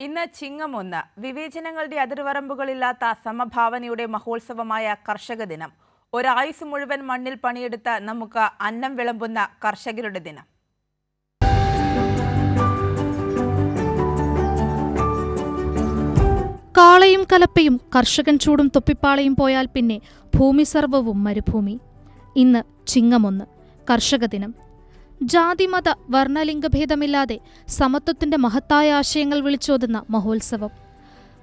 ഇന്ന് ചിങ്ങം 1 വിവേചനങ്ങളുടെ അതിർവരമ്പുകളില്ലാത്ത സമഭാവനയുടെ മഹോത്സവമായ കർഷക ദിനം. ഒരായുസ് മുഴുവൻ മണ്ണിൽ പണിയെടുത്ത നമുക്ക് അന്നം വിളമ്പുന്ന കർഷകരുടെ ദിനം. കാളയും കലപ്പയും കർഷകൻ ചൂടും തൊപ്പിപ്പാളയും പോയാൽ പിന്നെ ഭൂമി സർവവും മരുഭൂമി. ഇന്ന് ചിങ്ങം 1 കർഷക ദിനം. ജാതിമത വർണ്ണലിംഗഭേദമില്ലാതെ സമത്വത്തിന്റെ മഹത്തായ ആശയങ്ങൾ വിളിച്ചോതുന്ന മഹോത്സവം.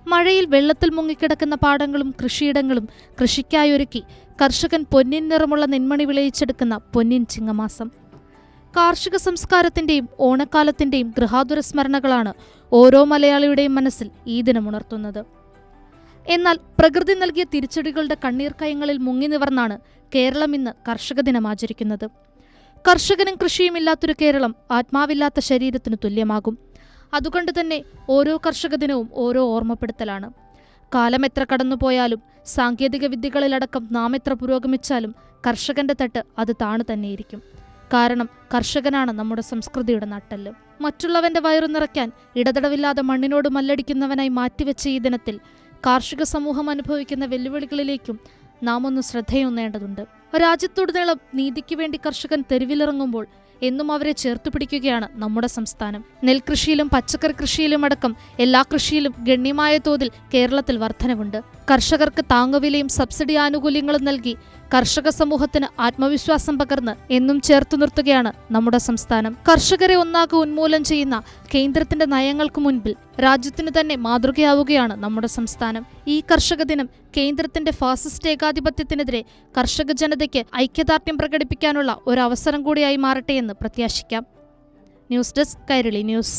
മഴയിൽ വെള്ളത്തിൽ മുങ്ങിക്കിടക്കുന്ന പാടങ്ങളും കൃഷിയിടങ്ങളും കൃഷിക്കായൊരുക്കി കർഷകൻ പൊന്നിൻ നിറമുള്ള നെന്മണി വിളയിച്ചെടുക്കുന്ന പൊന്നിൻ ചിങ്ങമാസം. കാർഷിക സംസ്കാരത്തിന്റെയും ഓണക്കാലത്തിന്റെയും ഗൃഹാതുര സ്മരണകളാണ് ഓരോ മലയാളിയുടെയും മനസ്സിൽ ഈ ദിനമുണർത്തുന്നത്. എന്നാൽ പ്രകൃതി നൽകിയ തിരിച്ചടികളുടെ കണ്ണീർ കയങ്ങളിൽ മുങ്ങി നിവർന്നാണ് കേരളം ഇന്ന് കർഷക ദിനം ആചരിക്കുന്നത്. കർഷകനും കൃഷിയുമില്ലാത്തൊരു കേരളം ആത്മാവില്ലാത്ത ശരീരത്തിനു തുല്യമാകും. അതുകൊണ്ട് തന്നെ ഓരോ കർഷക ദിനവും ഓരോ ഓർമ്മപ്പെടുത്തലാണ്. കാലം എത്ര കടന്നുപോയാലും സാങ്കേതിക വിദ്യകളിലടക്കം നാം എത്ര പുരോഗമിച്ചാലും കർഷകന്റെ തട്ട് അത് താണു തന്നെയിരിക്കും. കാരണം കർഷകനാണ് നമ്മുടെ സംസ്കൃതിയുടെ നട്ടെല്ല്. മറ്റുള്ളവന്റെ വയറു നിറയ്ക്കാൻ ഇടതടവില്ലാതെ മണ്ണിനോട് മല്ലടിക്കുന്നവനായി മാറ്റിവെച്ച ഈ ദിനത്തിൽ കാർഷിക സമൂഹം അനുഭവിക്കുന്ന വെല്ലുവിളികളിലേക്കും നാം ഒന്ന് ശ്രദ്ധയൊന്നേണ്ടതുണ്ട്. രാജ്യത്തുടനീളം നീതിക്ക് വേണ്ടി കർഷകൻ തെരുവിലിറങ്ങുമ്പോൾ എന്നും അവരെ ചേർത്തു പിടിക്കുകയാണ് നമ്മുടെ സംസ്ഥാനം. നെൽകൃഷിയിലും പച്ചക്കറി കൃഷിയിലും അടക്കം എല്ലാ കൃഷിയിലും ഗണ്യമായ തോതിൽ കേരളത്തിൽ വർധനവുണ്ട്. കർഷകർക്ക് താങ്ങുവിലയും സബ്സിഡി ആനുകൂല്യങ്ങളും നൽകി കർഷക സമൂഹത്തിന് ആത്മവിശ്വാസം പകർന്ന് എന്നും ചേർത്തു നിർത്തുകയാണ് നമ്മുടെ സംസ്ഥാനം. കർഷകരെ ഒന്നാകെ ഉന്മൂലനം ചെയ്യുന്ന കേന്ദ്രത്തിന്റെ നയങ്ങൾക്ക് മുൻപിൽ രാജ്യത്തിനു തന്നെ മാതൃകയാവുകയാണ് നമ്മുടെ സംസ്ഥാനം. ഈ കർഷക ദിനം കേന്ദ്രത്തിന്റെ ഫാസിസ്റ്റ് ഏകാധിപത്യത്തിനെതിരെ കർഷക ജനതയ്ക്ക് ഐക്യദാർഢ്യം പ്രകടിപ്പിക്കാനുള്ള ഒരു അവസരം കൂടിയായി മാറട്ടെ എന്ന് പ്രത്യാശിക്കാം. News desk Kairali news.